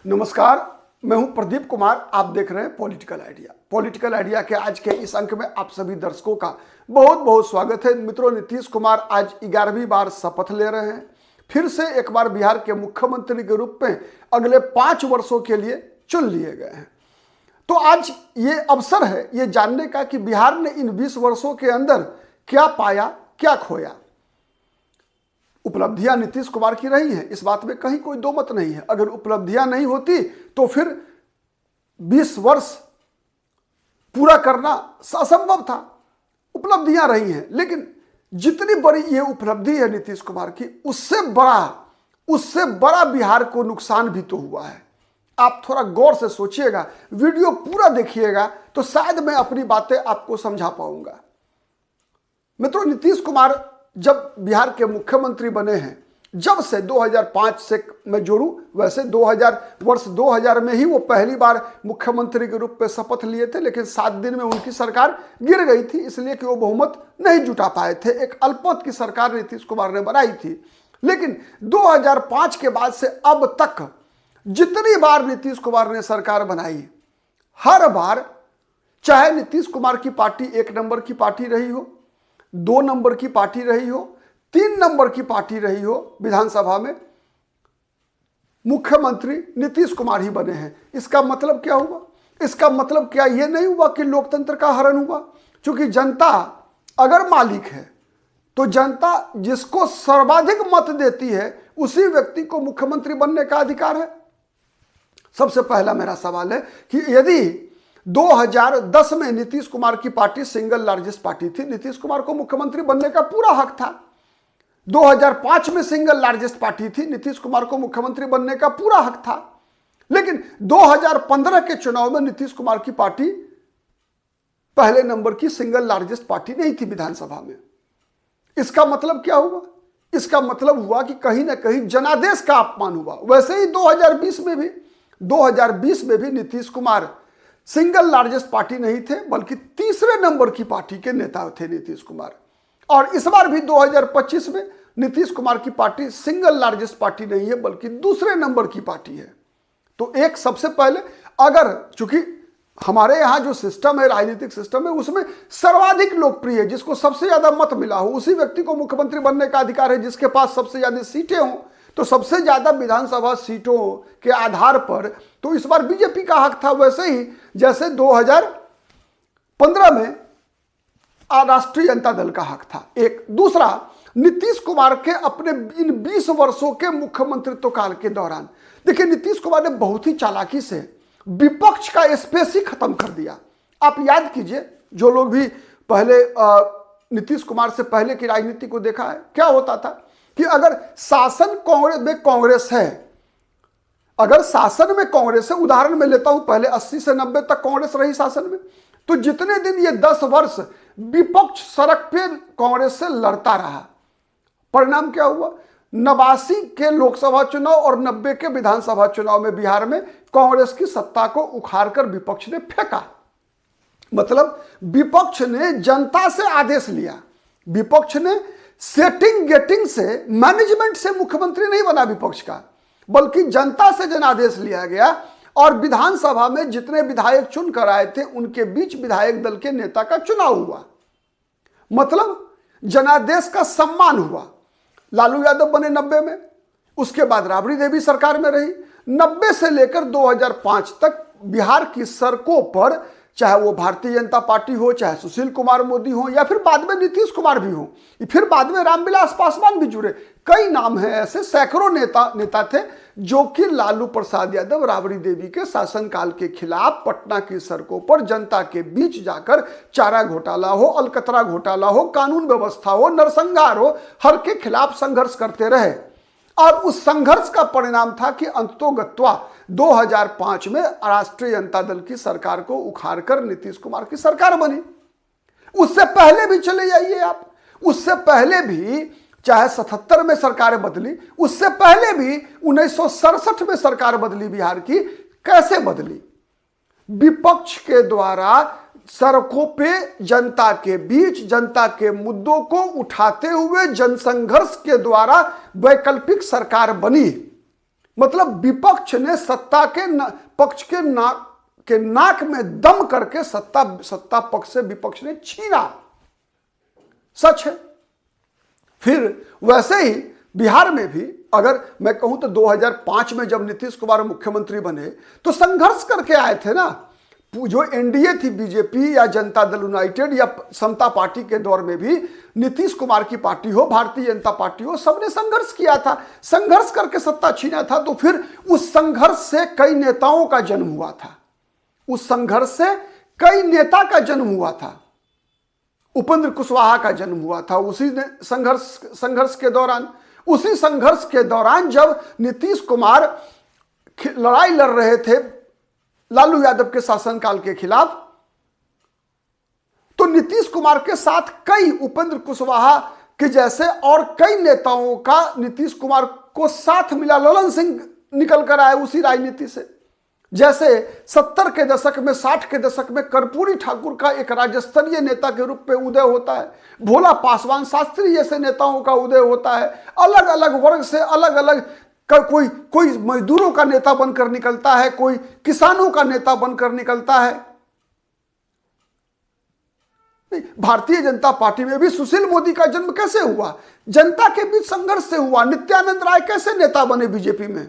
नमस्कार, मैं हूं प्रदीप कुमार। आप देख रहे हैं पॉलिटिकल आइडिया। पॉलिटिकल आइडिया के आज के इस अंक में आप सभी दर्शकों का बहुत बहुत स्वागत है। मित्रों, नीतीश कुमार आज 11वीं बार शपथ ले रहे हैं। फिर से एक बार बिहार के मुख्यमंत्री के रूप में अगले 5 वर्षों के लिए चुन लिए गए हैं। तो आज ये अवसर है ये जानने का कि बिहार ने इन 20 वर्षों के अंदर क्या पाया, क्या खोया। उपलब्धियां नीतीश कुमार की रही हैं, इस बात में कहीं कोई दो मत नहीं है। अगर उपलब्धियां नहीं होती तो फिर 20 वर्ष पूरा करना असंभव था। उपलब्धियां रही हैं, लेकिन जितनी बड़ी ये उपलब्धि है नीतीश कुमार की, उससे बड़ा बिहार को नुकसान भी तो हुआ है। आप थोड़ा गौर से सोचिएगा, वीडियो पूरा देखिएगा तो शायद मैं अपनी बातें आपको समझा पाऊंगा। मित्रों, नीतीश कुमार जब बिहार के मुख्यमंत्री बने हैं, जब से 2005 से मैं जोड़ूं, वैसे 2000 में ही वो पहली बार मुख्यमंत्री के रूप में शपथ लिए थे, लेकिन 7 दिन में उनकी सरकार गिर गई थी, इसलिए कि वो बहुमत नहीं जुटा पाए थे। एक अल्पमत की सरकार नीतीश कुमार ने बनाई थी। लेकिन 2005 के बाद से अब तक जितनी बार नीतीश कुमार ने सरकार बनाई, हर बार चाहे नीतीश कुमार की पार्टी 1 नंबर की पार्टी रही हो, 2 नंबर की पार्टी रही हो, 3 नंबर की पार्टी रही हो, विधानसभा में मुख्यमंत्री नीतीश कुमार ही बने हैं। इसका मतलब क्या हुआ? इसका मतलब क्या ये नहीं हुआ कि लोकतंत्र का हरण हुआ? क्योंकि जनता अगर मालिक है तो जनता जिसको सर्वाधिक मत देती है उसी व्यक्ति को मुख्यमंत्री बनने का अधिकार है। सबसे पहला मेरा सवाल है कि यदि 2010 में नीतीश कुमार की पार्टी सिंगल लार्जेस्ट पार्टी थी, नीतीश कुमार को मुख्यमंत्री बनने का पूरा हक था। 2005 में सिंगल लार्जेस्ट पार्टी थी, नीतीश कुमार को मुख्यमंत्री बनने का पूरा हक था। लेकिन 2015 के चुनाव में नीतीश कुमार की पार्टी पहले नंबर की सिंगल लार्जेस्ट पार्टी नहीं थी विधानसभा में। इसका मतलब क्या हुआ? इसका मतलब हुआ कि कहीं ना कहीं जनादेश का अपमान हुआ। वैसे ही 2020 में भी Nitish Kumar single largest party नहीं थे, बल्कि तीसरे नंबर की पार्टी के नेता थे नीतीश कुमार। और इस बार भी 2025 में नीतीश कुमार की पार्टी सिंगल लार्जेस्ट पार्टी नहीं है, बल्कि दूसरे नंबर की पार्टी है। तो एक सबसे पहले, अगर चूंकि हमारे यहाँ जो सिस्टम है, राजनीतिक सिस्टम है, उसमें सर्वाधिक लोकप्रिय, जिसको सबसे ज्यादा मत मिला हो, उसी व्यक्ति को मुख्यमंत्री बनने का अधिकार है। जिसके पास सबसे ज्यादा सीटें हों, तो सबसे ज्यादा विधानसभा सीटों के आधार पर तो इस बार बीजेपी का हक था, वैसे ही जैसे 2015 में राष्ट्रीय जनता दल का हक था। एक दूसरा, नीतीश कुमार के अपने इन 20 वर्षों के मुख्यमंत्रित्व काल के दौरान देखिए, नीतीश कुमार ने बहुत ही चालाकी से विपक्ष का स्पेस ही खत्म कर दिया। आप याद कीजिए, जो लोग भी पहले नीतीश कुमार से पहले की राजनीति को देखा है, क्या होता था कि अगर शासन कांग्रेस है, अगर शासन में कांग्रेस है, उदाहरण में लेता हूं, पहले 80 से 90 तक कांग्रेस रही शासन में, तो जितने दिन ये 10 वर्ष विपक्ष सड़क पे कांग्रेस से लड़ता रहा, परिणाम क्या हुआ? 89 के लोकसभा चुनाव और 90 के विधानसभा चुनाव में बिहार में कांग्रेस की सत्ता को उखाड़कर विपक्ष ने फेंका। मतलब विपक्ष ने जनता से आदेश लिया। विपक्ष ने सेटिंग गेटिंग से, मैनेजमेंट से मुख्यमंत्री नहीं बना विपक्ष का, बल्कि जनता से जनादेश लिया गया। और विधानसभा में जितने विधायक चुन कर आए थे, उनके बीच विधायक दल के नेता का चुनाव हुआ। मतलब जनादेश का सम्मान हुआ। लालू यादव बने 90 में, उसके बाद राबड़ी देवी सरकार में रही। 90 से लेकर 2005 तक बिहार की सड़कों पर, चाहे वो भारतीय जनता पार्टी हो, चाहे सुशील कुमार मोदी हो, या फिर बाद में नीतीश कुमार भी हो, फिर बाद में रामविलास पासवान भी जुड़े, कई नाम हैं ऐसे, सैकड़ों नेता थे जो कि लालू प्रसाद यादव, राबड़ी देवी के शासनकाल के खिलाफ पटना की सड़कों पर जनता के बीच जाकर चारा घोटाला हो, अलकतरा घोटाला हो, कानून व्यवस्था हो, नरसंहार हो, हर के खिलाफ संघर्ष करते रहे। और उस संघर्ष का परिणाम था कि अंततोगत्वा 2005 में राष्ट्रीय जनता दल की सरकार को उखाड़कर नीतीश कुमार की सरकार बनी। उससे पहले भी चले जाइए आप, उससे पहले भी चाहे 77 में सरकारें बदली, उससे पहले भी 1967 में सरकार बदली बिहार की। कैसे बदली? विपक्ष के द्वारा सड़कों पे जनता के बीच जनता के मुद्दों को उठाते हुए जनसंघर्ष के द्वारा वैकल्पिक सरकार बनी। मतलब विपक्ष ने सत्ता के पक्ष के नाक में दम करके सत्ता पक्ष से विपक्ष ने छीना। सच है। फिर वैसे ही बिहार में भी अगर मैं कहूं तो 2005 में जब नीतीश कुमार मुख्यमंत्री बने तो संघर्ष करके आए थे ना। जो एनडीए थी, बीजेपी या जनता दल यूनाइटेड या समता पार्टी के दौर में भी नीतीश कुमार की पार्टी हो, भारतीय जनता पार्टी हो, सबने संघर्ष किया था, संघर्ष करके सत्ता छीना था। तो फिर उस संघर्ष से कई नेताओं का जन्म हुआ था, उस संघर्ष से कई नेता का जन्म हुआ था। उपेंद्र कुशवाहा का जन्म हुआ था उसी संघर्ष के दौरान जब नीतीश कुमार लड़ाई लड़ रहे थे लालू यादव के शासनकाल के खिलाफ, तो नीतीश कुमार के साथ कई उपेंद्र कुशवाहा के जैसे और कई नेताओं का नीतीश कुमार को साथ मिला। ललन सिंह निकल कर आए उसी राजनीति से। जैसे 70 के दशक में, 60 के दशक में कर्पूरी ठाकुर का एक राज्य स्तरीय नेता के रूप में उदय होता है, भोला पासवान शास्त्री जैसे नेताओं का उदय होता है। अलग अलग वर्ग से अलग अलग कोई मजदूरों का नेता बनकर निकलता है, कोई किसानों का नेता बनकर निकलता है। भारतीय जनता पार्टी में भी सुशील मोदी का जन्म कैसे हुआ? जनता के बीच संघर्ष से हुआ। नित्यानंद राय कैसे नेता बने बीजेपी में?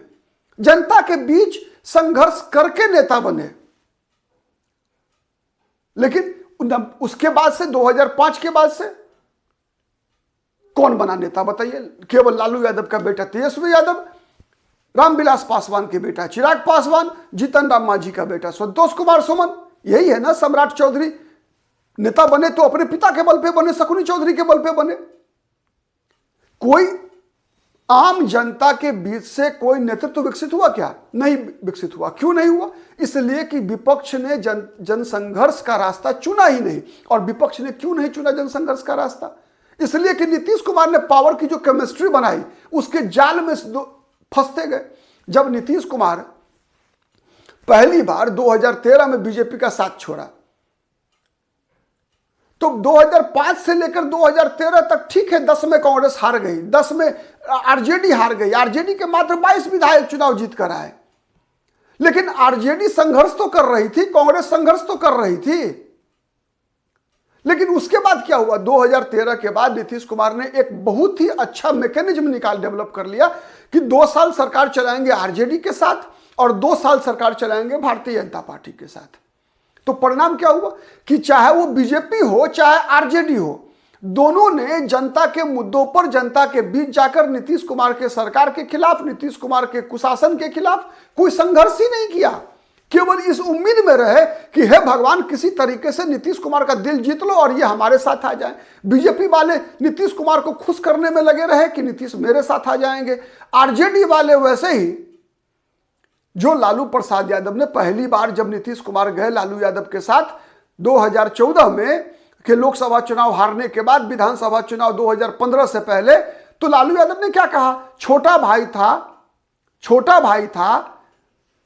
जनता के बीच संघर्ष करके नेता बने। लेकिन उसके बाद से 2005 के बाद से कौन बना नेता बताइए? केवल लालू यादव का बेटा तेजस्वी यादव, रामविलास पासवान के बेटा चिराग पासवान, जीतन राम मांझी का बेटा संतोष कुमार सुमन। यही है ना। सम्राट चौधरी नेता बने तो अपने पिता के बल पे बने, शकुनी चौधरी के बल पे बने। कोई आम जनता के बीच से कोई नेतृत्व विकसित हुआ क्या? नहीं विकसित हुआ। क्यों नहीं हुआ? इसलिए कि विपक्ष ने जनसंघर्ष का रास्ता चुना ही नहीं। और विपक्ष ने क्यों नहीं चुना जनसंघर्ष का रास्ता? इसलिए कि नीतीश कुमार ने पावर की जो केमिस्ट्री बनाई उसके जाल में फंसते गए। जब नीतीश कुमार पहली बार 2013 में बीजेपी का साथ छोड़ा तो 2005 से लेकर 2013 तक ठीक है, 10 में कांग्रेस हार गई, 10 में आरजेडी हार गई। आरजेडी के मात्र 22 विधायक चुनाव जीत कर आए। लेकिन आरजेडी संघर्ष तो कर रही थी, कांग्रेस संघर्ष तो कर रही थी। लेकिन उसके बाद क्या हुआ? 2013 के बाद नीतीश कुमार ने एक बहुत ही अच्छा मैकेनिज्म डेवलप कर लिया कि 2 साल सरकार चलाएंगे आरजेडी के साथ और 2 साल सरकार चलाएंगे भारतीय जनता पार्टी के साथ। तो परिणाम क्या हुआ कि चाहे वो बीजेपी हो चाहे आरजेडी हो, दोनों ने जनता के मुद्दों पर जनता के बीच जाकर नीतीश कुमार के सरकार के खिलाफ, नीतीश कुमार के कुशासन के खिलाफ कोई संघर्ष ही नहीं किया। केवल इस उम्मीद में रहे कि हे भगवान किसी तरीके से नीतीश कुमार का दिल जीत लो और ये हमारे साथ आ जाए। बीजेपी वाले नीतीश कुमार को खुश करने में लगे रहे कि नीतीश मेरे साथ आ जाएंगे। आरजेडी वाले वैसे ही, जो लालू प्रसाद यादव ने पहली बार जब नीतीश कुमार गए लालू यादव के साथ 2014 में के लोकसभा चुनाव हारने के बाद, विधानसभा चुनाव 2015 से पहले, तो लालू यादव ने क्या कहा? छोटा भाई था,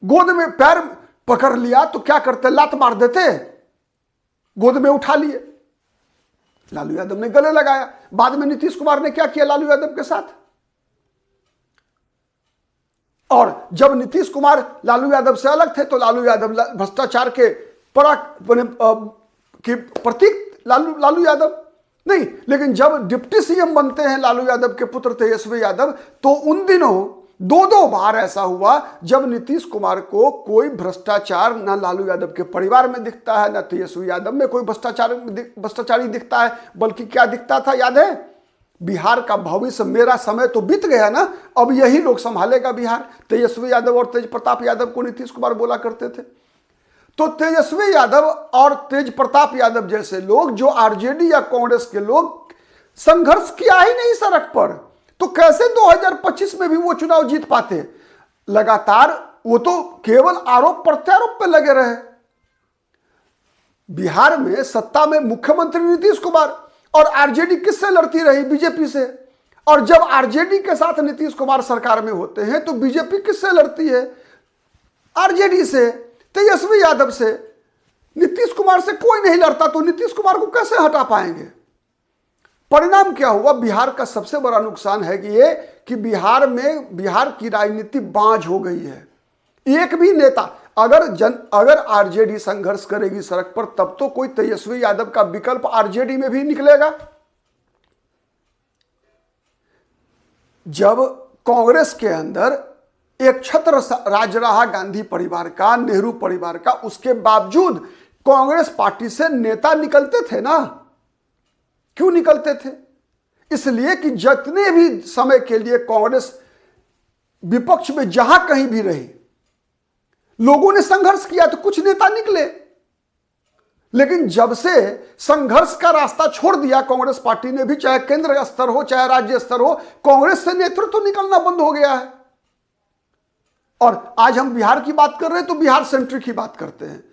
गोद में पैर पकड़ लिया तो क्या करते? लात मार देते। गोद में उठा लिए, लालू यादव ने गले लगाया। बाद में नीतीश कुमार ने क्या किया लालू यादव के साथ? और जब नीतीश कुमार लालू यादव से अलग थे तो लालू यादव भ्रष्टाचार के प्रतीक लालू यादव नहीं। लेकिन जब डिप्टी सीएम बनते हैं लालू यादव के पुत्र तेजस्वी यादव, तो उन दिनों 2 बार ऐसा हुआ जब नीतीश कुमार को कोई भ्रष्टाचार ना लालू यादव के परिवार में दिखता है, ना तेजस्वी यादव में कोई भ्रष्टाचारी दिखता है। बल्कि क्या दिखता था याद है? बिहार का भविष्य, मेरा समय तो बीत गया ना, अब यही लोग संभालेगा बिहार। तेजस्वी यादव और तेज प्रताप यादव को नीतीश कुमार बोला करते थे। तो तेजस्वी यादव और तेज प्रताप यादव जैसे लोग, जो आरजेडी या कांग्रेस के लोग, संघर्ष किया ही नहीं सड़क पर, तो कैसे 2025 में भी वो चुनाव जीत पाते? लगातार वो तो केवल आरोप प्रत्यारोप पे लगे रहे। बिहार में सत्ता में मुख्यमंत्री नीतीश कुमार और आरजेडी किससे लड़ती रही? बीजेपी से। और जब आरजेडी के साथ नीतीश कुमार सरकार में होते हैं तो बीजेपी किससे लड़ती है? आरजेडी से, तेजस्वी यादव से। नीतीश कुमार से कोई नहीं लड़ता, तो नीतीश कुमार को कैसे हटा पाएंगे? परिणाम क्या हुआ? बिहार का सबसे बड़ा नुकसान है कि बिहार की राजनीति बांझ हो गई है। एक भी नेता, अगर आरजेडी संघर्ष करेगी सड़क पर, तब तो कोई तेजस्वी यादव का विकल्प आरजेडी में भी निकलेगा। जब कांग्रेस के अंदर एक छत्र राज रहा गांधी परिवार का, नेहरू परिवार का, उसके बावजूद कांग्रेस पार्टी से नेता निकलते थे ना। क्यों निकलते थे? इसलिए कि जितने भी समय के लिए कांग्रेस विपक्ष में जहां कहीं भी रही, लोगों ने संघर्ष किया तो कुछ नेता निकले। लेकिन जब से संघर्ष का रास्ता छोड़ दिया कांग्रेस पार्टी ने भी, चाहे केंद्र स्तर हो चाहे राज्य स्तर हो, कांग्रेस से नेतृत्व तो निकलना बंद हो गया है। और आज हम बिहार की बात कर रहे हैं तो बिहार सेंट्रिक की बात करते हैं।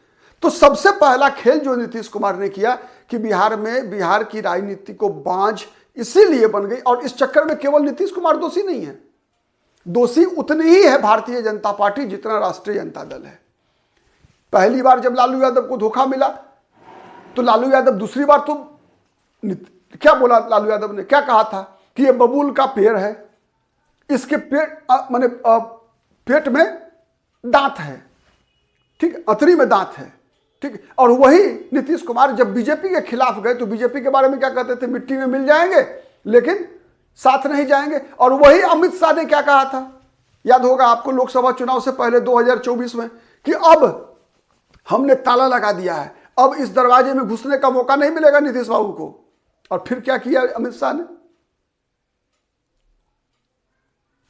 तो सबसे पहला खेल जो नीतीश कुमार ने किया कि बिहार की राजनीति को बांझ इसीलिए बन गई। और इस चक्कर में केवल नीतीश कुमार दोषी नहीं है, दोषी उतनी ही है भारतीय जनता पार्टी जितना राष्ट्रीय जनता दल है। पहली बार जब लालू यादव को धोखा मिला तो लालू यादव दूसरी बार तो क्या बोला? लालू यादव ने क्या कहा था कि ये बबूल का पेड़ है, इसके पेट में दांत है, ठीक, अतरी में दांत है, ठीक। और वही नीतीश कुमार जब बीजेपी के खिलाफ गए तो बीजेपी के बारे में क्या कहते थे? मिट्टी में मिल जाएंगे लेकिन साथ नहीं जाएंगे। और वही अमित शाह ने क्या कहा था, याद होगा आपको, लोकसभा चुनाव से पहले 2024 में, कि अब हमने ताला लगा दिया है, अब इस दरवाजे में घुसने का मौका नहीं मिलेगा नीतीश बाबू को। और फिर क्या किया अमित शाह ने?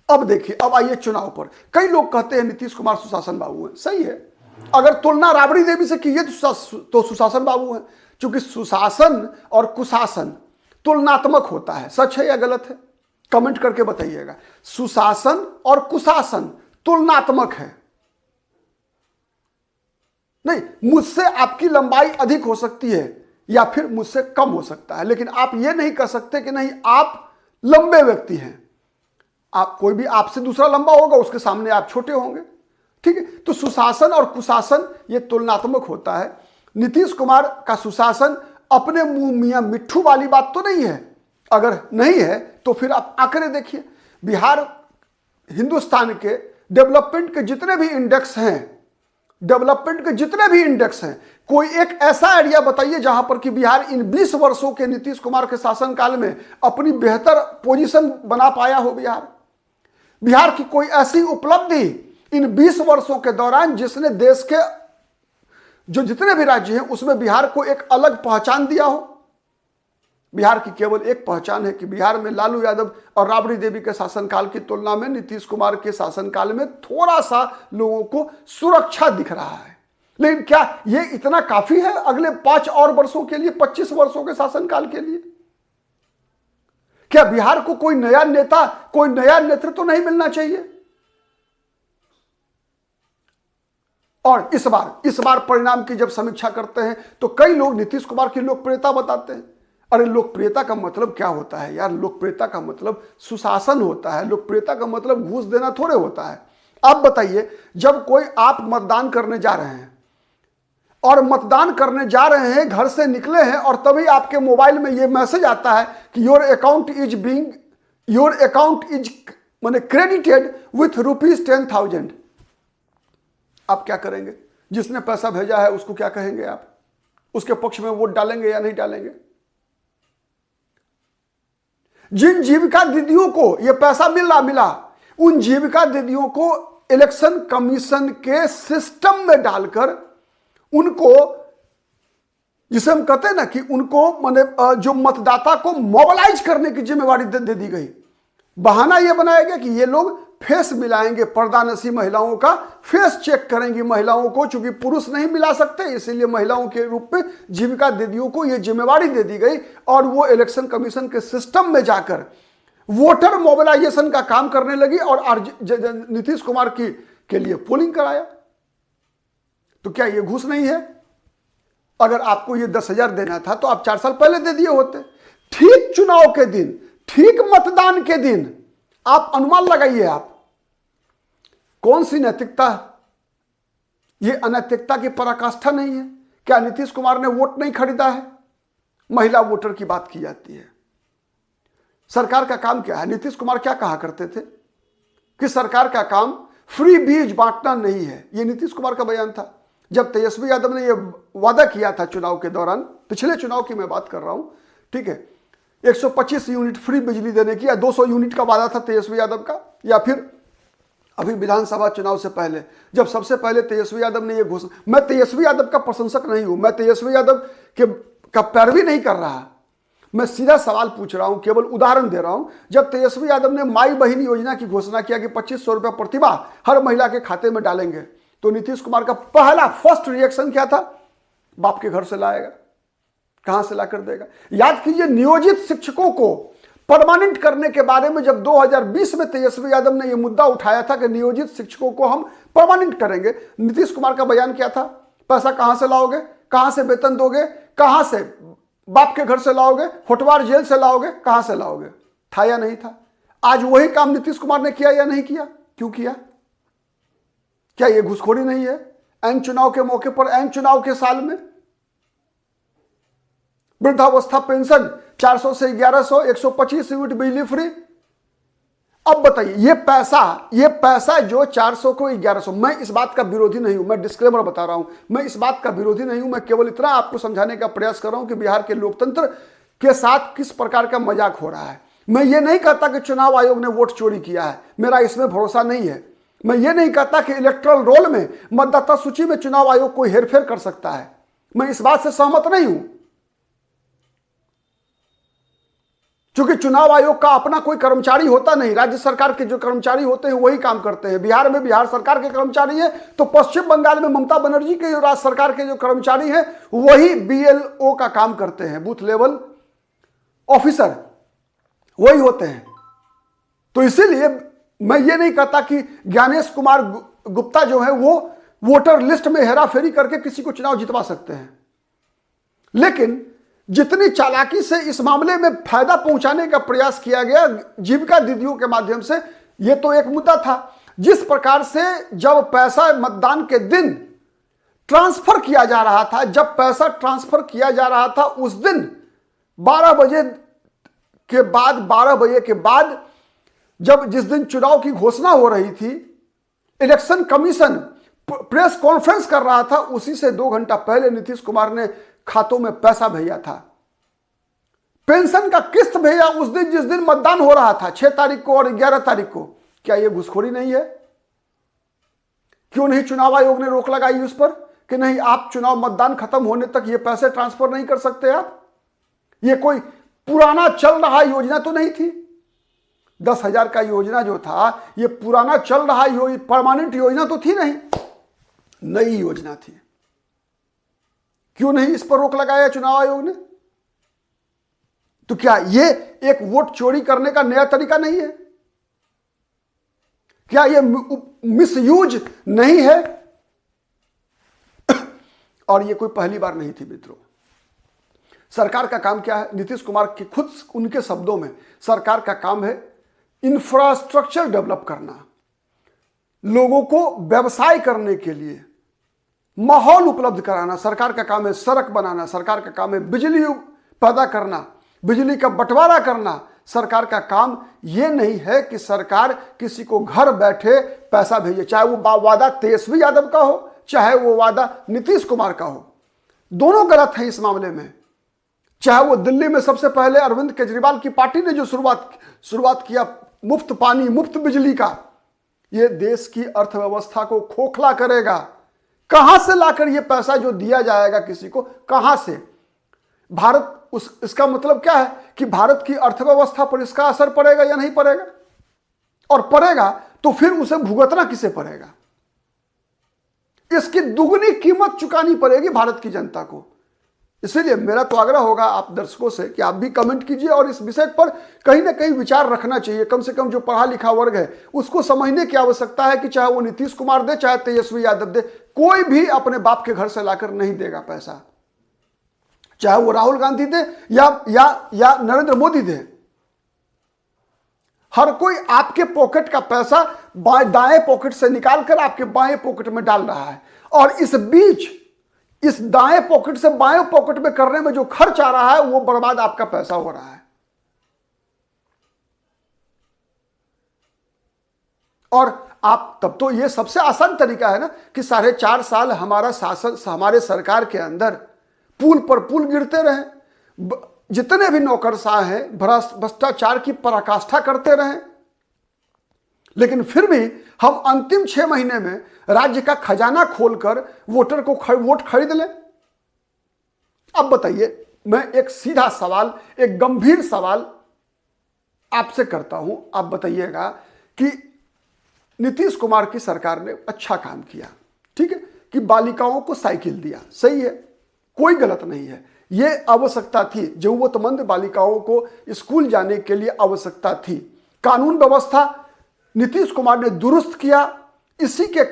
अब देखिए, अब आइए चुनाव पर। कई लोग कहते हैं नीतीश कुमार सुशासन बाबू हैं, सही है। अगर तुलना राबड़ी देवी से कीजिए तो सुशासन बाबू हैं, क्योंकि सुशासन और कुशासन तुलनात्मक होता है। सच है या गलत है? कमेंट करके बताइएगा। सुशासन और कुशासन तुलनात्मक है। नहीं, मुझसे आपकी लंबाई अधिक हो सकती है या फिर मुझसे कम हो सकता है, लेकिन आप ये नहीं कह सकते कि नहीं आप लंबे व्यक्ति हैं। आप कोई भी आपसे दूसरा लंबा होगा, उसके सामने आप छोटे होंगे, ठीक है। तो सुशासन और कुशासन ये तुलनात्मक होता है। नीतीश कुमार का सुशासन अपने मुंह मियां मिट्ठू वाली बात तो नहीं है। अगर नहीं है तो फिर आप आंकड़े देखिए। बिहार हिंदुस्तान के डेवलपमेंट के जितने भी इंडेक्स हैं, कोई एक ऐसा एरिया बताइए जहां पर कि बिहार इन 20 वर्षों के नीतीश कुमार के शासनकाल में अपनी बेहतर पोजीशन बना पाया हो। बिहार की कोई ऐसी उपलब्धि इन 20 वर्षों के दौरान जिसने देश के जो जितने भी राज्य हैं उसमें बिहार को एक अलग पहचान दिया हो। बिहार की केवल एक पहचान है कि बिहार में लालू यादव और राबड़ी देवी के शासनकाल की तुलना में नीतीश कुमार के शासनकाल में थोड़ा सा लोगों को सुरक्षा दिख रहा है। लेकिन क्या यह इतना काफी है अगले 5 और वर्षों के लिए, 25 वर्षों के शासनकाल के लिए? क्या बिहार को कोई नया नेता, कोई नया नेतृत्व तो नहीं मिलना चाहिए? और इस बार परिणाम की जब समीक्षा करते हैं तो कई लोग नीतीश कुमार की लोकप्रियता बताते हैं। अरे लोकप्रियता का मतलब क्या होता है यार? लोकप्रियता का मतलब सुशासन होता है। लोकप्रियता का मतलब घूस देना थोड़े होता है। आप बताइए, जब कोई आप मतदान करने जा रहे हैं और मतदान करने जा रहे हैं, घर से निकले हैं और तभी आपके मोबाइल में यह मैसेज आता है कि योर अकाउंट इज माने क्रेडिटेड विथ ₹10,000। आप क्या करेंगे? जिसने पैसा भेजा है उसको क्या कहेंगे? आप उसके पक्ष में वोट डालेंगे या नहीं डालेंगे? जिन जीविका दीदियों को यह पैसा मिला, उन जीविका दीदियों को इलेक्शन कमीशन के सिस्टम में डालकर उनको, जिसे हम कहते हैं ना कि उनको माने जो मतदाता को मोबिलाइज करने की जिम्मेवारी दे दी गई। बहाना यह बनाया गया कि ये लोग फेस मिलाएंगे, पर्दानसी महिलाओं का फेस चेक करेंगी महिलाओं को, चूंकि पुरुष नहीं मिला सकते इसीलिए महिलाओं के रूप में जीविका दीदियों को यह जिम्मेवारी दे दी गई। और वो इलेक्शन कमीशन के सिस्टम में जाकर वोटर मोबिलाइजेशन का काम करने लगी और नीतीश कुमार के लिए पोलिंग कराया। तो क्या यह घूस नहीं है? अगर आपको यह 10,000 देना था तो आप 4 साल पहले दे दिए होते। ठीक चुनाव के दिन, ठीक मतदान के दिन आप अनुमान लगाइए, आप कौन सी नैतिकता? यह अनैतिकता की पराकाष्ठा नहीं है? क्या नीतीश कुमार ने वोट नहीं खरीदा है? महिला वोटर की बात की जाती है। सरकार का काम क्या है? नीतीश कुमार क्या कहा करते थे कि सरकार का काम फ्री बीज बांटना नहीं है। यह नीतीश कुमार का बयान था जब तेजस्वी यादव ने यह वादा किया था चुनाव के दौरान। पिछले चुनाव की मैं बात कर रहा हूं, ठीक है। 125 यूनिट फ्री बिजली देने की या 200 यूनिट का वादा था तेजस्वी यादव का। या फिर अभी विधानसभा चुनाव से पहले जब सबसे पहले तेजस्वी यादव ने यह घोषणा, मैं तेजस्वी यादव का प्रशंसक नहीं हूं, मैं तेजस्वी यादव का पैरवी नहीं कर रहा, मैं सीधा सवाल पूछ रहा हूं, केवल उदाहरण दे रहा हूं। जब तेजस्वी यादव ने माई बहन योजना की घोषणा किया कि 2500 रुपया प्रतिमाह हर महिला के खाते में डालेंगे, तो नीतीश कुमार का पहला फर्स्ट रिएक्शन क्या था? बाप के घर से लाएगा, कहां से लाकर देगा? याद कीजिए, नियोजित शिक्षकों को परमानेंट करने के बारे में जब 2020 में तेजस्वी यादव ने यह मुद्दा उठाया था कि नियोजित शिक्षकों को हम परमानेंट करेंगे, नीतीश कुमार का बयान क्या था? पैसा कहां से लाओगे, कहां से वेतन दोगे, कहां से बाप के घर से लाओगे, होटवार जेल से लाओगे, कहां से लाओगे? था या नहीं था? आज वही काम नीतीश कुमार ने किया या नहीं किया? क्यों किया? क्या यह घुसखोरी नहीं है? ऐन चुनाव के मौके पर, ऐन चुनाव के साल में वृद्धावस्था पेंशन 400 से 1100, 125 यूनिट बिजली फ्री। अब बताइए, ये पैसा जो 400 को 1100, मैं इस बात का विरोधी नहीं हूं, मैं डिस्क्लेमर बता रहा हूं, मैं इस बात का विरोधी नहीं हूं, मैं केवल इतना आपको समझाने का प्रयास कर रहा हूं कि बिहार के लोकतंत्र के साथ किस प्रकार का मजाक हो रहा है। मैं ये नहीं कहता कि चुनाव आयोग ने वोट चोरी किया है, मेरा इसमें भरोसा नहीं है। मैं ये नहीं कहता कि इलेक्टोरल रोल में, मतदाता सूची में चुनाव आयोग कोई हेरफेर कर सकता है, मैं इस बात से सहमत नहीं हूं। क्योंकि चुनाव आयोग का अपना कोई कर्मचारी होता नहीं, राज्य सरकार के जो कर्मचारी होते हैं वही काम करते हैं। बिहार में बिहार सरकार के कर्मचारी हैं, तो पश्चिम बंगाल में ममता बनर्जी के जो राज्य सरकार के जो कर्मचारी हैं वही BLO का काम करते हैं, बूथ लेवल ऑफिसर वही होते हैं। तो इसीलिए मैं ये नहीं कहता कि ज्ञानेश कुमार गुप्ता जो है वो वोटर लिस्ट में हेराफेरी करके किसी को चुनाव जितवा सकते हैं, लेकिन जितनी चालाकी से इस मामले में फायदा पहुंचाने का प्रयास किया गया जीविका दीदियों के माध्यम से, यह तो एक मुद्दा था। जिस प्रकार से जब पैसा मतदान के दिन ट्रांसफर किया जा रहा था, जब पैसा ट्रांसफर किया जा रहा था उस दिन 12 बजे के बाद जब जिस दिन चुनाव की घोषणा हो रही थी, इलेक्शन कमीशन प्रेस कॉन्फ्रेंस कर रहा था, उसी से 2 घंटा पहले नीतीश कुमार ने खातों में पैसा भेजा था, पेंशन का किस्त भेजा उस दिन जिस दिन मतदान हो रहा था, 6 तारीख को और 11 तारीख को। क्या यह घुसखोरी नहीं है? क्यों नहीं चुनाव आयोग ने रोक लगाई उस पर कि नहीं, आप चुनाव मतदान खत्म होने तक ये पैसे ट्रांसफर नहीं कर सकते आप? ये कोई पुराना चल रहा योजना तो नहीं थी। 10,000 का योजना जो था ये पुराना चल रहा परमानेंट योजना तो थी नहीं, नई योजना थी। क्यों नहीं इस पर रोक लगाया चुनाव आयोग ने? तो क्या ये एक वोट चोरी करने का नया तरीका नहीं है? क्या ये मिसयूज नहीं है? और ये कोई पहली बार नहीं थी मित्रों। सरकार का काम क्या है? नीतीश कुमार के खुद उनके शब्दों में, सरकार का काम है इंफ्रास्ट्रक्चर डेवलप करना, लोगों को व्यवसाय करने के लिए माहौल उपलब्ध कराना। सरकार का काम है सड़क बनाना, सरकार का काम है बिजली पैदा करना, बिजली का बंटवारा करना। सरकार का काम यह नहीं है कि सरकार किसी को घर बैठे पैसा भेजे, चाहे वो वादा तेजस्वी यादव का हो, चाहे वो वादा नीतीश कुमार का हो, दोनों गलत है इस मामले में। चाहे वो दिल्ली में सबसे पहले अरविंद केजरीवाल की पार्टी ने जो शुरुआत किया मुफ्त पानी मुफ्त बिजली का, ये देश की अर्थव्यवस्था को खोखला करेगा। कहां से लाकर ये पैसा जो दिया जाएगा किसी को, कहां से? इसका मतलब क्या है कि भारत की अर्थव्यवस्था पर इसका असर पड़ेगा या नहीं पड़ेगा? और पड़ेगा तो फिर उसे भुगतना किसे पड़ेगा? इसकी दुगनी कीमत चुकानी पड़ेगी भारत की जनता को। इसीलिए मेरा तो आग्रह होगा आप दर्शकों से कि आप भी कमेंट कीजिए और इस विषय पर कहीं ना कहीं विचार रखना चाहिए। कम से कम जो पढ़ा लिखा वर्ग है उसको समझने की आवश्यकता है कि चाहे वो नीतीश कुमार दे, चाहे तेजस्वी यादव दे, कोई भी अपने बाप के घर से लाकर नहीं देगा पैसा। चाहे वो राहुल गांधी दे या नरेंद्र मोदी दे, हर कोई आपके पॉकेट का पैसा दाएं पॉकेट से निकालकर आपके बाएं पॉकेट में डाल रहा है। और इस बीच इस दाएं पॉकेट से बाएं पॉकेट में करने में जो खर्च आ रहा है वो बर्बाद आपका पैसा हो रहा है। और आप तब तो ये सबसे आसान तरीका है ना कि 4.5 साल हमारा शासन, हमारे सरकार के अंदर पुल पर पुल गिरते रहे, जितने भी नौकरशाह हैं भ्रष्टाचार की पराकाष्ठा करते रहे, लेकिन फिर भी हम अंतिम 6 महीने में राज्य का खजाना खोलकर वोटर को वोट खरीद लें। अब बताइए, मैं एक सीधा सवाल, एक गंभीर सवाल आपसे करता हूं, आप बताइएगा कि नीतीश कुमार की सरकार ने अच्छा काम किया, ठीक है, कि बालिकाओं को साइकिल दिया, सही है, कोई गलत नहीं है, ये आवश्यकता थी, जरूरतमंद बालिकाओं को स्कूल जाने के लिए आवश्यकता थी। कानून व्यवस्था नीतीश कुमार ने दुरुस्त किया। इसी के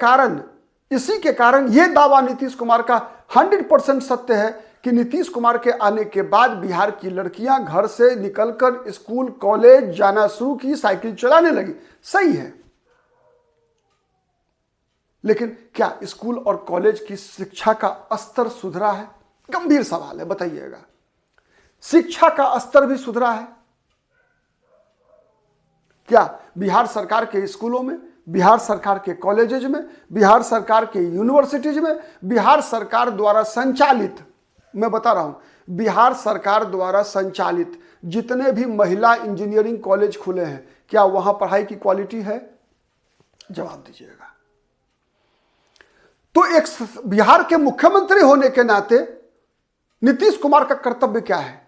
कारण यह दावा नीतीश कुमार का 100% सत्य है कि नीतीश कुमार के आने के बाद बिहार की लड़कियां घर से निकलकर स्कूल कॉलेज जाना शुरू की, साइकिल चलाने लगी, सही है। लेकिन क्या स्कूल और कॉलेज की शिक्षा का स्तर सुधरा है? गंभीर सवाल है, बताइएगा। शिक्षा का स्तर भी सुधरा है क्या? बिहार सरकार के स्कूलों में, बिहार सरकार के कॉलेजेज में, बिहार सरकार के यूनिवर्सिटीज में, बिहार सरकार द्वारा संचालित, मैं बता रहा हूं, बिहार सरकार द्वारा संचालित जितने भी महिला इंजीनियरिंग कॉलेज खुले हैं, क्या वहां पढ़ाई की क्वालिटी है? जवाब दीजिएगा। तो एक बिहार के मुख्यमंत्री होने के नाते नीतीश कुमार का कर्तव्य क्या है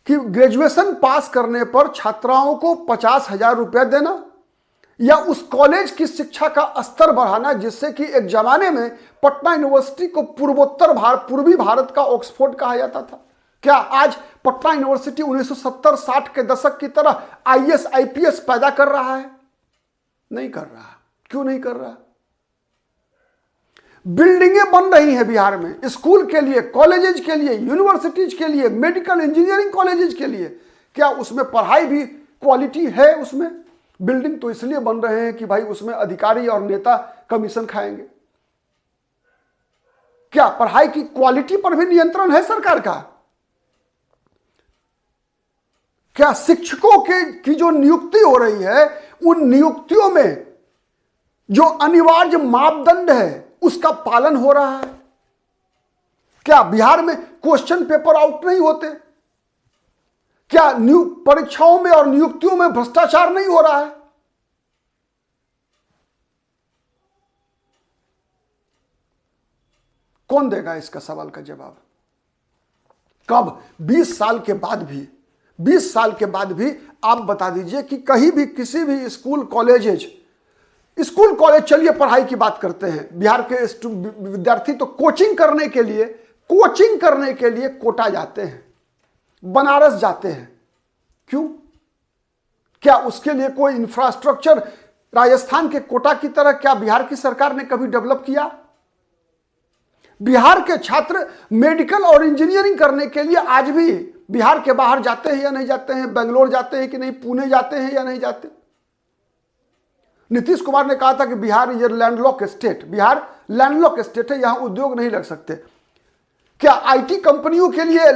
कि ग्रेजुएशन पास करने पर छात्राओं को 50,000 रुपया देना, या उस कॉलेज की शिक्षा का स्तर बढ़ाना, जिससे कि एक जमाने में पटना यूनिवर्सिटी को पूर्वी भारत का ऑक्सफोर्ड कहा जाता था। क्या आज पटना यूनिवर्सिटी 1970-60 के दशक की तरह IAS IPS पैदा कर रहा है? नहीं कर रहा। क्यों नहीं कर रहा? बिल्डिंगें बन रही हैं बिहार में, स्कूल के लिए, कॉलेजेज के लिए, यूनिवर्सिटीज के लिए, मेडिकल इंजीनियरिंग कॉलेजेज के लिए। क्या उसमें पढ़ाई भी क्वालिटी है? उसमें बिल्डिंग तो इसलिए बन रहे हैं कि भाई उसमें अधिकारी और नेता कमीशन खाएंगे। क्या पढ़ाई की क्वालिटी पर भी नियंत्रण है सरकार का? क्या शिक्षकों की जो नियुक्ति हो रही है, उन नियुक्तियों में जो अनिवार्य मापदंड है उसका पालन हो रहा है? क्या बिहार में क्वेश्चन पेपर आउट नहीं होते? क्या परीक्षाओं में और नियुक्तियों में भ्रष्टाचार नहीं हो रहा है? कौन देगा इसका सवाल का जवाब? कब? 20 साल के बाद भी, 20 साल के बाद भी आप बता दीजिए कि कहीं भी किसी भी स्कूल कॉलेज चलिए पढ़ाई की बात करते हैं, बिहार के विद्यार्थी तो कोचिंग करने के लिए कोटा जाते हैं, बनारस जाते हैं। क्यों? क्या उसके लिए कोई इंफ्रास्ट्रक्चर राजस्थान के कोटा की तरह क्या बिहार की सरकार ने कभी डेवलप किया? बिहार के छात्र मेडिकल और इंजीनियरिंग करने के लिए आज भी बिहार के बाहर जाते हैं या नहीं जाते हैं? बेंगलोर जाते हैं कि नहीं? पुणे जाते हैं या नहीं जाते? नीतीश कुमार ने कहा था कि बिहार ये landlock state, Bihar landlock state है, यहां उद्योग नहीं लग सकते। क्या आईटी कंपनियों के लिए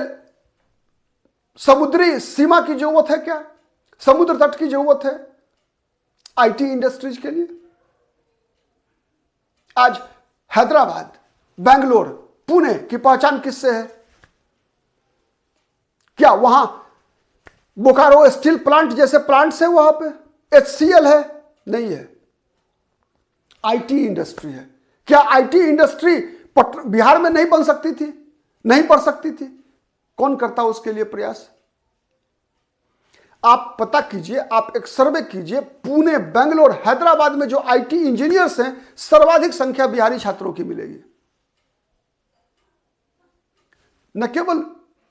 समुद्री सीमा की जरूरत है? क्या समुद्र तट की जरूरत है आईटी इंडस्ट्रीज के लिए? आज हैदराबाद, बेंगलोर, पुणे की पहचान किससे है? क्या वहां बोकारो स्टील प्लांट जैसे प्लांट्स है? वहां पे HCL है? नहीं है, आईटी इंडस्ट्री है। क्या आईटी इंडस्ट्री बिहार में नहीं बन सकती थी? नहीं पड़ सकती थी? कौन करता उसके लिए प्रयास? आप पता कीजिए, आप एक सर्वे कीजिए, पुणे, बेंगलोर, हैदराबाद में जो आईटी इंजीनियर्स हैं, सर्वाधिक संख्या बिहारी छात्रों की मिलेगी। न केवल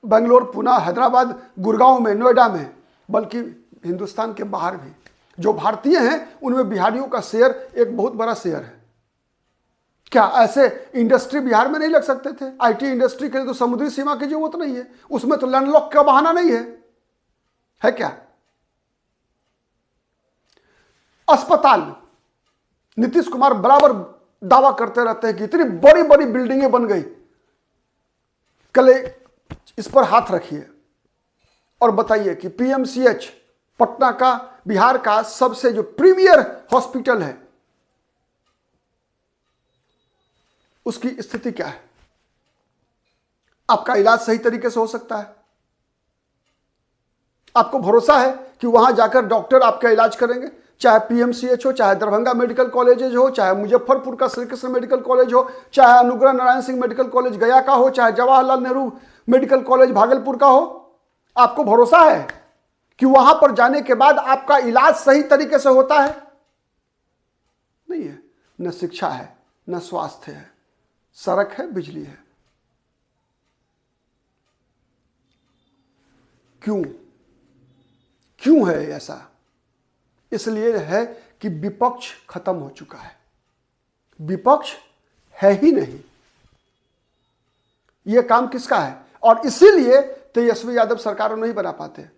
बेंगलोर, पुणे, हैदराबाद, गुड़गांव में, नोएडा में, बल्कि हिंदुस्तान के बाहर भी जो भारतीय हैं उनमें बिहारियों का शेयर एक बहुत बड़ा शेयर है। क्या ऐसे इंडस्ट्री बिहार में नहीं लग सकते थे? आईटी इंडस्ट्री के लिए तो समुद्री सीमा की जरूरत नहीं है, उसमें तो लैंडलॉक का बहाना नहीं है क्या? अस्पताल, नीतीश कुमार बराबर दावा करते रहते हैं कि इतनी बड़ी बड़ी बिल्डिंगें बन गई। कल इस पर हाथ रखिए और बताइए कि PMCH पटना का, बिहार का सबसे जो प्रीमियर हॉस्पिटल है, उसकी स्थिति क्या है? आपका इलाज सही तरीके से हो सकता है? आपको भरोसा है कि वहां जाकर डॉक्टर आपका इलाज करेंगे? चाहे पीएमसीएच हो, चाहे दरभंगा मेडिकल कॉलेज हो, चाहे मुजफ्फरपुर का श्री कृष्ण मेडिकल कॉलेज हो, चाहे अनुग्रह नारायण सिंह मेडिकल कॉलेज गया का हो, चाहे जवाहरलाल नेहरू मेडिकल कॉलेज भागलपुर का हो, आपको भरोसा है कि वहां पर जाने के बाद आपका इलाज सही तरीके से होता है? नहीं है। न शिक्षा है, न स्वास्थ्य है, सड़क है, बिजली है। क्यों है ऐसा? इसलिए है कि विपक्ष खत्म हो चुका है। विपक्ष है ही नहीं। यह काम किसका है? और इसीलिए तेजस्वी यादव सरकार नहीं बना पाते,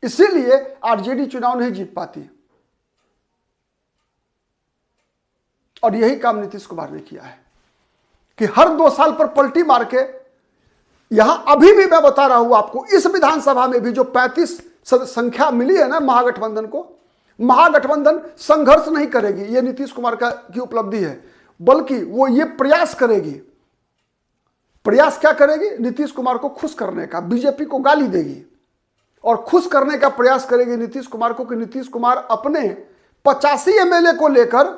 इसीलिए आरजेडी चुनाव नहीं जीत पाती। और यही काम नीतीश कुमार ने किया है कि हर 2 साल पर पलटी मार के, यहां अभी भी मैं बता रहा हूं आपको, इस विधानसभा में भी जो 35 संख्या मिली है ना महागठबंधन को, महागठबंधन संघर्ष नहीं करेगी, यह नीतीश कुमार की उपलब्धि है, बल्कि वो ये प्रयास करेगी। प्रयास क्या करेगी? नीतीश कुमार को खुश करने का। बीजेपी को गाली देगी और खुश करने का प्रयास करेगी नीतीश कुमार को कि नीतीश कुमार अपने 85 एमएलए को लेकर,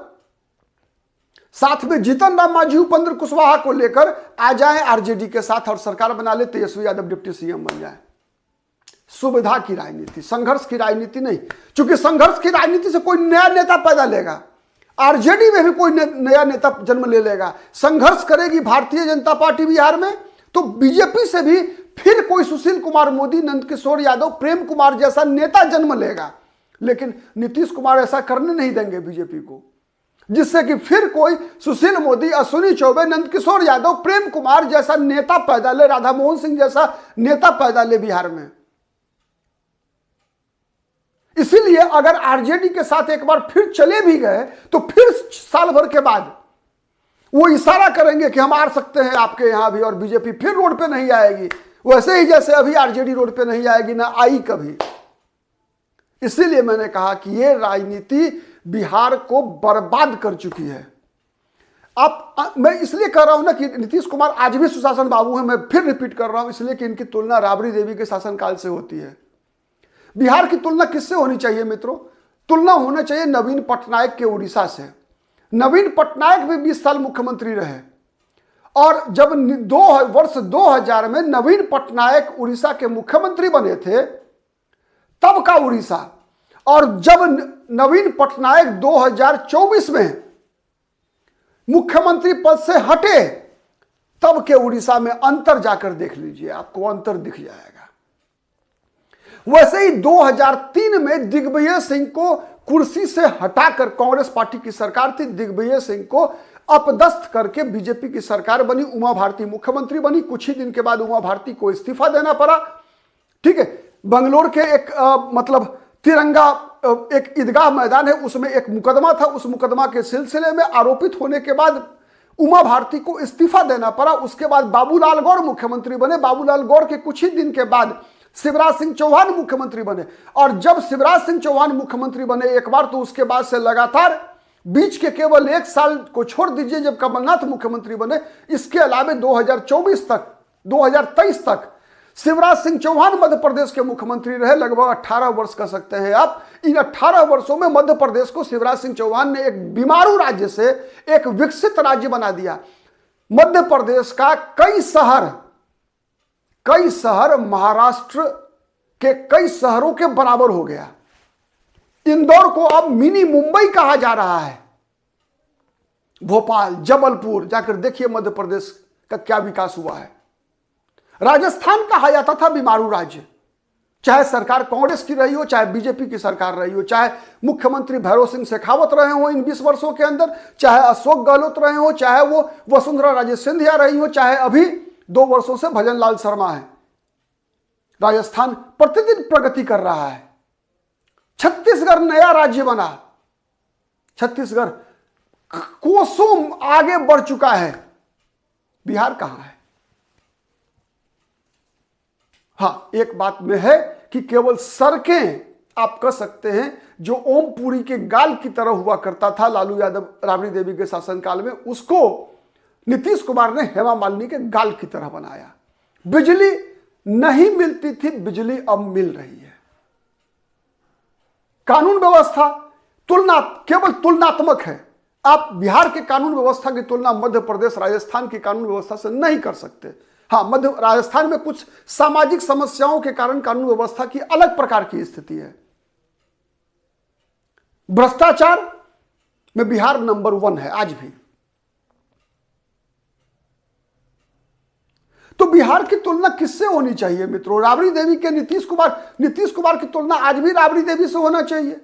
साथ में जीतन राम मांझी, उपेंद्र कुशवाहा को लेकर आ जाएं आरजेडी के साथ और सरकार बना ले, तेजस्वी यादव डिप्टी सीएम बन जाए। सुविधा की राजनीति, संघर्ष की राजनीति नहीं। क्योंकि संघर्ष की राजनीति से कोई नया नेता पैदा लेगा, आरजेडी में भी कोई नया नेता जन्म ले लेगा। संघर्ष करेगी भारतीय जनता पार्टी बिहार में, तो बीजेपी से भी फिर कोई सुशील कुमार मोदी, नंदकिशोर यादव, प्रेम कुमार जैसा नेता जन्म लेगा। लेकिन नीतीश कुमार ऐसा करने नहीं देंगे बीजेपी को, जिससे कि फिर कोई सुशील मोदी, अश्विनी चौबे, नंदकिशोर यादव, प्रेम कुमार जैसा नेता पैदा ले, राधा मोहन सिंह जैसा नेता पैदा ले बिहार में। इसीलिए अगर आरजेडी के साथ एक बार फिर चले भी गए तो फिर साल भर के बाद वो इशारा करेंगे कि हम आ सकते हैं आपके यहां भी, और बीजेपी फिर रोड पे नहीं आएगी, वैसे ही जैसे अभी आरजेडी रोड पे नहीं आएगी, ना आई कभी। इसीलिए मैंने कहा कि ये राजनीति बिहार को बर्बाद कर चुकी है। मैं इसलिए कह रहा हूं ना कि नीतीश कुमार आज भी सुशासन बाबू है, मैं फिर रिपीट कर रहा हूं, इसलिए कि इनकी तुलना राबड़ी देवी के शासनकाल से होती है। बिहार की तुलना किससे होनी चाहिए मित्रों? तुलना होना चाहिए नवीन पटनायक के उड़ीसा से। नवीन पटनायक भी 20 साल मुख्यमंत्री रहे, और जब वर्ष 2000 में नवीन पटनायक उड़ीसा के मुख्यमंत्री बने थे, तब का उड़ीसा, और जब नवीन पटनायक 2024 में मुख्यमंत्री पद से हटे, तब के उड़ीसा में अंतर जाकर देख लीजिए, आपको अंतर दिख जाएगा। वैसे ही 2003 में दिग्विजय सिंह को कुर्सी से हटाकर, कांग्रेस पार्टी की सरकार थी, दिग्विजय सिंह को अपदस्थ करके बीजेपी की सरकार बनी, उमा भारती मुख्यमंत्री बनी। कुछ ही दिन के बाद उमा भारती को इस्तीफा देना पड़ा। ठीक है, बंगलोर के एक मतलब तिरंगा एक ईदगाह मैदान है, उसमें एक मुकदमा था, उस मुकदमा के सिलसिले में आरोपित होने के बाद उमा भारती को इस्तीफा देना पड़ा। उसके बाद बाबूलाल गौर मुख्यमंत्री बने। बाबूलाल गौर के कुछ ही दिन के बाद शिवराज सिंह चौहान मुख्यमंत्री बने, और जब शिवराज सिंह चौहान मुख्यमंत्री बने एक बार, तो उसके बाद से लगातार बीच के केवल 1 साल को छोड़ दीजिए जब कमलनाथ मुख्यमंत्री बने, इसके अलावा 2024 तक, 2023 तक शिवराज सिंह चौहान मध्य प्रदेश के मुख्यमंत्री रहे। लगभग 18 वर्ष कह सकते हैं आप। इन 18 वर्षों में मध्य प्रदेश को शिवराज सिंह चौहान ने एक बीमारू राज्य से एक विकसित राज्य बना दिया। मध्य प्रदेश का कई शहर महाराष्ट्र के कई शहरों के बराबर हो गया। इंदौर को अब मिनी मुंबई कहा जा रहा है। भोपाल, जबलपुर जाकर देखिए मध्य प्रदेश का क्या विकास हुआ है। राजस्थान कहा जाता था बीमारू राज्य, चाहे सरकार कांग्रेस की रही हो, चाहे बीजेपी की सरकार रही हो, चाहे मुख्यमंत्री भैरव सिंह शेखावत रहे हो इन 20 वर्षों के अंदर, चाहे अशोक गहलोत रहे हो, चाहे वो वसुंधरा राजे सिंधिया रही हो, चाहे अभी 2 वर्षों से भजन लाल शर्मा है। राजस्थान प्रतिदिन प्रगति कर रहा है। छत्तीसगढ़ नया राज्य बना, छत्तीसगढ़ कोसों आगे बढ़ चुका है। बिहार कहां है? हां, एक बात में है कि केवल सड़कें आप कह सकते हैं जो ओमपुरी के गाल की तरह हुआ करता था लालू यादव राबड़ी देवी के शासनकाल में, उसको नीतीश कुमार ने हेमा मालिनी के गाल की तरह बनाया। बिजली नहीं मिलती थी, बिजली अब मिल रही है। कानून व्यवस्था केवल तुलनात्मक है। आप बिहार के कानून व्यवस्था की तुलना मध्य प्रदेश, राजस्थान की कानून व्यवस्था से नहीं कर सकते। हाँ, राजस्थान में कुछ सामाजिक समस्याओं के कारण कानून व्यवस्था की अलग प्रकार की स्थिति है। भ्रष्टाचार में बिहार नंबर 1 है आज भी। तो बिहार की तुलना किससे होनी चाहिए मित्रों? राबड़ी देवी के नीतीश कुमार की तुलना आज भी राबड़ी देवी से होना चाहिए,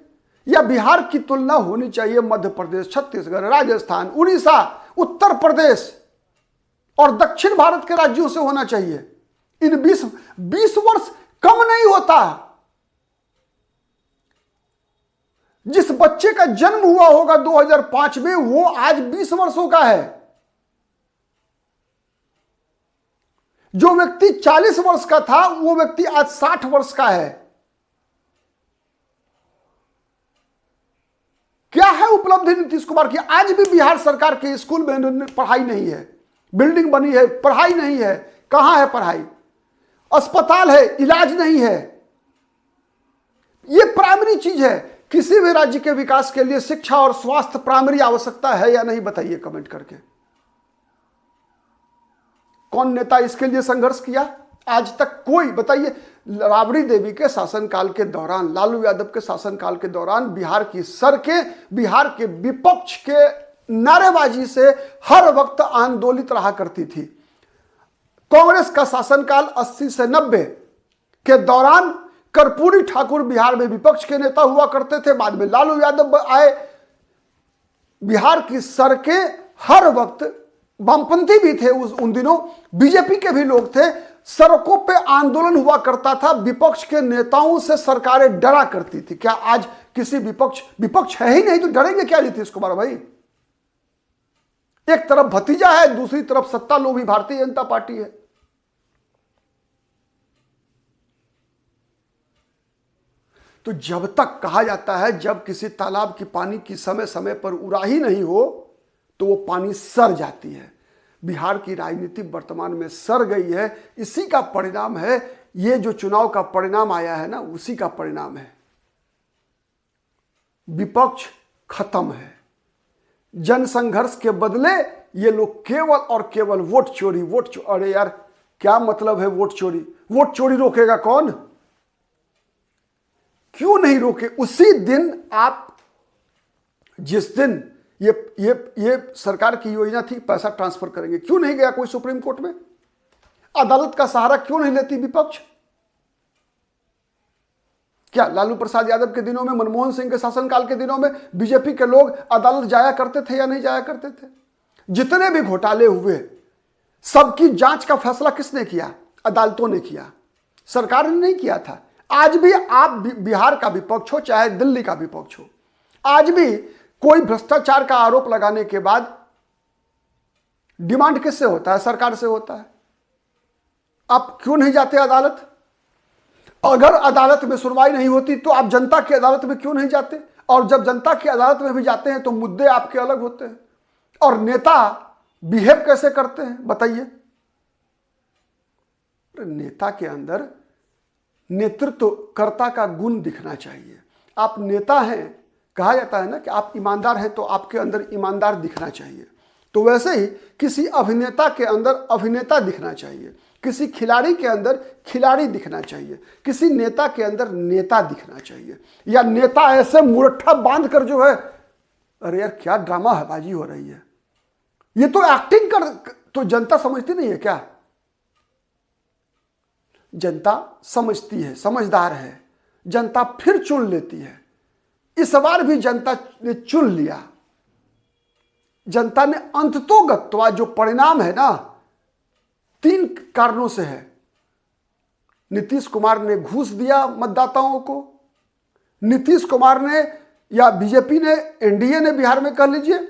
या बिहार की तुलना होनी चाहिए मध्य प्रदेश, छत्तीसगढ़, राजस्थान, उड़ीसा, उत्तर प्रदेश और दक्षिण भारत के राज्यों से होना चाहिए? इन 20 वर्ष कम नहीं होता। जिस बच्चे का जन्म हुआ होगा 2005 में, वो आज 20 वर्षों का है। जो व्यक्ति 40 वर्ष का था, वो व्यक्ति आज 60 वर्ष का है। क्या है उपलब्धि नीतीश कुमार की? आज भी बिहार सरकार के स्कूल में पढ़ाई नहीं है, बिल्डिंग बनी है, पढ़ाई नहीं है। कहां है पढ़ाई? अस्पताल है, इलाज नहीं है। यह प्राइमरी चीज है। किसी भी राज्य के विकास के लिए शिक्षा और स्वास्थ्य प्राइमरी आवश्यकता है या नहीं, बताइए कमेंट करके। कौन नेता इसके लिए संघर्ष किया आज तक? कोई। बताइए, राबड़ी देवी के शासनकाल के दौरान, लालू यादव के शासनकाल के दौरान बिहार की सड़कें बिहार के विपक्ष के नारेबाजी से हर वक्त आंदोलित रहा करती थी। कांग्रेस का शासनकाल 80 से 90 के दौरान कर्पूरी ठाकुर बिहार में विपक्ष के नेता हुआ करते थे। बाद में लालू यादव आए। बिहार की सड़कें हर वक्त, वामपंथी भी थे उन दिनों, बीजेपी के भी लोग थे, सड़कों पे आंदोलन हुआ करता था। विपक्ष के नेताओं से सरकारें डरा करती थी। क्या आज किसी विपक्ष है ही नहीं तो डरेंगे क्या नीतीश कुमार भाई? एक तरफ भतीजा है, दूसरी तरफ सत्ता लोभी भारतीय जनता पार्टी है। तो जब तक कहा जाता है, जब किसी तालाब की पानी की समय समय पर उड़ाही नहीं हो तो वो पानी सर जाती है। बिहार की राजनीति वर्तमान में सर गई है। इसी का परिणाम है, ये जो चुनाव का परिणाम आया है ना, उसी का परिणाम है। विपक्ष खत्म है। जनसंघर्ष के बदले ये लोग केवल और केवल वोट चोरी। अरे यार, क्या मतलब है वोट चोरी? वोट चोरी रोकेगा कौन? क्यों नहीं रोके? उसी दिन आप, जिस दिन ये सरकार की योजना थी पैसा ट्रांसफर करेंगे, क्यों नहीं गया कोई सुप्रीम कोर्ट में? अदालत का सहारा क्यों नहीं लेती विपक्ष? क्या लालू प्रसाद यादव के दिनों में, मनमोहन सिंह के शासनकाल के दिनों में बीजेपी के लोग अदालत जाया करते थे या नहीं जाया करते थे? जितने भी घोटाले हुए, सबकी जांच का फैसला किसने किया? अदालतों ने किया, सरकार ने नहीं किया था। आज भी आप बिहार का विपक्ष हो चाहे दिल्ली का विपक्ष हो, आज भी कोई भ्रष्टाचार का आरोप लगाने के बाद डिमांड किससे होता है? सरकार से होता है। आप क्यों नहीं जाते अदालत? अगर अदालत में सुनवाई नहीं होती तो आप जनता की अदालत में क्यों नहीं जाते? और जब जनता की अदालत में भी जाते हैं तो मुद्दे आपके अलग होते हैं। और नेता बिहेव कैसे करते हैं बताइए? नेता के अंदर नेतृत्वकर्ता का गुण दिखना चाहिए। आप नेता हैं, कहा जाता है ना कि आप ईमानदार हैं, तो आपके अंदर ईमानदार दिखना चाहिए। तो वैसे ही किसी अभिनेता के अंदर अभिनेता दिखना चाहिए, किसी खिलाड़ी के अंदर खिलाड़ी दिखना चाहिए, किसी नेता के अंदर नेता दिखना चाहिए। या नेता ऐसे मुरट्ठा बांध कर जो है, अरे यार क्या ड्रामा है, बाजी हो रही है, ये तो एक्टिंग कर, तो जनता समझती नहीं है क्या? जनता समझती है, समझदार है, जनता फिर चुन लेती है। इस बार भी जनता ने चुन लिया। जनता ने अंततोगत्वा जो परिणाम है ना, 3 कारणों से है। नीतीश कुमार ने घूस दिया मतदाताओं को, नीतीश कुमार ने या बीजेपी ने, एनडीए ने बिहार में कह लीजिए,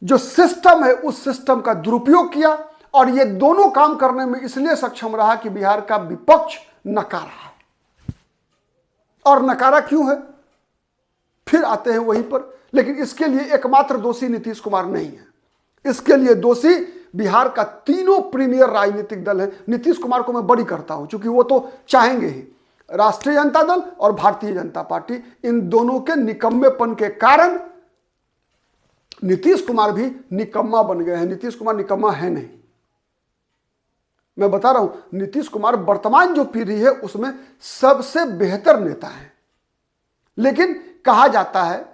जो सिस्टम है उस सिस्टम का दुरुपयोग किया। और ये दोनों काम करने में इसलिए सक्षम रहा कि बिहार का विपक्ष नकारा है। और नकारा क्यों है? फिर आते हैं वहीं पर। लेकिन इसके लिए एकमात्र दोषी नीतीश कुमार नहीं है। इसके लिए दोषी बिहार का तीनों प्रीमियर राजनीतिक दल है। नीतीश कुमार को मैं बड़ी करता हूं, क्योंकि वो तो चाहेंगे ही। राष्ट्रीय जनता दल और भारतीय जनता पार्टी, इन दोनों के निकम्मेपन के कारण नीतीश कुमार भी निकम्मा बन गए हैं। नीतीश कुमार निकम्मा है नहीं, मैं बता रहा हूं। नीतीश कुमार वर्तमान जो पीढ़ी है उसमें सबसे बेहतर नेता है। लेकिन कहा जाता है,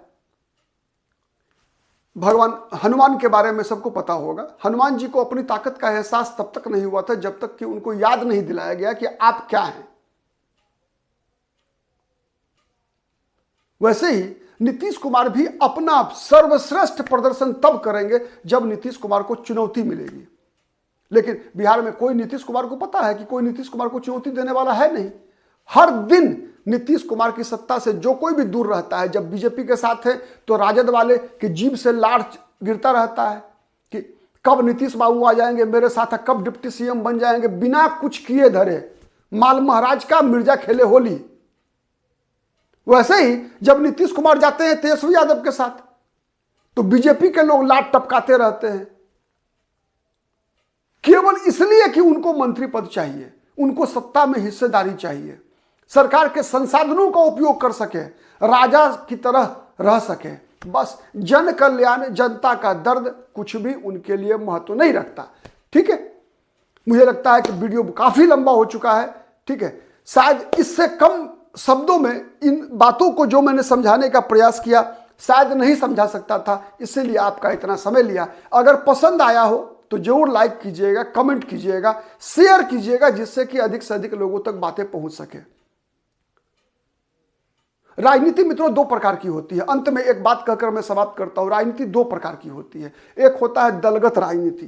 भगवान हनुमान के बारे में सबको पता होगा, हनुमान जी को अपनी ताकत का एहसास तब तक नहीं हुआ था जब तक कि उनको याद नहीं दिलाया गया कि आप क्या हैं। वैसे ही नीतीश कुमार भी अपना सर्वश्रेष्ठ प्रदर्शन तब करेंगे जब नीतीश कुमार को चुनौती मिलेगी। लेकिन बिहार में कोई नीतीश कुमार को पता है कि कोई नीतीश कुमार को चुनौती देने वाला है नहीं। हर दिन नीतीश कुमार की सत्ता से जो कोई भी दूर रहता है, जब बीजेपी के साथ है तो राजद वाले की जीभ से लार गिरता रहता है कि कब नीतीश बाबू आ जाएंगे मेरे साथ, कब डिप्टी सीएम बन जाएंगे, बिना कुछ किए धरे माल महाराज का मिर्जा खेले होली। वैसे ही जब नीतीश कुमार जाते हैं तेजस्वी यादव के साथ तो बीजेपी के लोग लात टपकाते रहते हैं, केवल इसलिए कि उनको मंत्री पद चाहिए, उनको सत्ता में हिस्सेदारी चाहिए, सरकार के संसाधनों का उपयोग कर सके, राजा की तरह रह सके। बस जन कल्याण, जनता का दर्द कुछ भी उनके लिए महत्व नहीं रखता। ठीक है, मुझे लगता है कि वीडियो काफी लंबा हो चुका है। ठीक है, शायद इससे कम शब्दों में इन बातों को जो मैंने समझाने का प्रयास किया शायद नहीं समझा सकता था, इसीलिए आपका इतना समय लिया। अगर पसंद आया हो तो जरूर लाइक कीजिएगा, कमेंट कीजिएगा, शेयर कीजिएगा, जिससे कि अधिक से अधिक लोगों तक बातें पहुंच सके। राजनीति मित्रों दो प्रकार की होती है। अंत में एक बात कहकर मैं समाप्त करता हूं। राजनीति दो प्रकार की होती है। एक होता है दलगत राजनीति,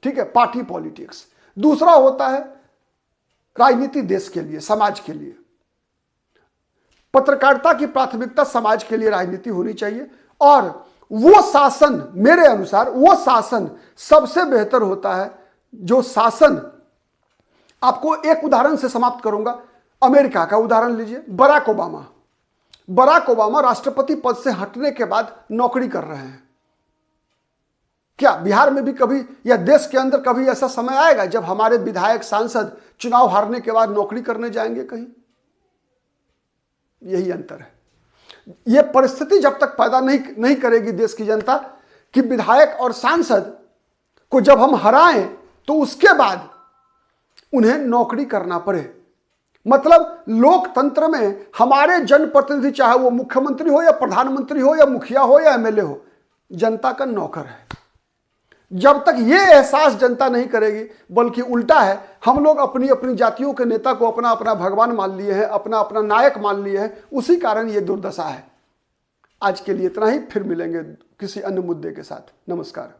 ठीक है, पार्टी पॉलिटिक्स। दूसरा होता है राजनीति देश के लिए, समाज के लिए। पत्रकारिता की प्राथमिकता समाज के लिए राजनीति होनी चाहिए, और वो शासन, मेरे अनुसार वो शासन सबसे बेहतर होता है जो शासन, आपको एक उदाहरण से समाप्त करूंगा। अमेरिका का उदाहरण लीजिए, बराक ओबामा राष्ट्रपति पद से हटने के बाद नौकरी कर रहे हैं। क्या बिहार में भी कभी या देश के अंदर कभी ऐसा समय आएगा जब हमारे विधायक सांसद चुनाव हारने के बाद नौकरी करने जाएंगे कहीं? यही अंतर है। यह परिस्थिति जब तक पैदा नहीं करेगी देश की जनता कि विधायक और सांसद को जब हम हराएं तो उसके बाद उन्हें नौकरी करना पड़े। मतलब लोकतंत्र में हमारे जनप्रतिनिधि, चाहे वो मुख्यमंत्री हो या प्रधानमंत्री हो या मुखिया हो या एमएलए हो, जनता का नौकर है। जब तक ये एहसास जनता नहीं करेगी, बल्कि उल्टा है, हम लोग अपनी अपनी जातियों के नेता को अपना अपना भगवान मान लिए हैं, अपना अपना नायक मान लिए हैं, उसी कारण ये दुर्दशा है। आज के लिए इतना ही, फिर मिलेंगे किसी अन्य मुद्दे के साथ। नमस्कार।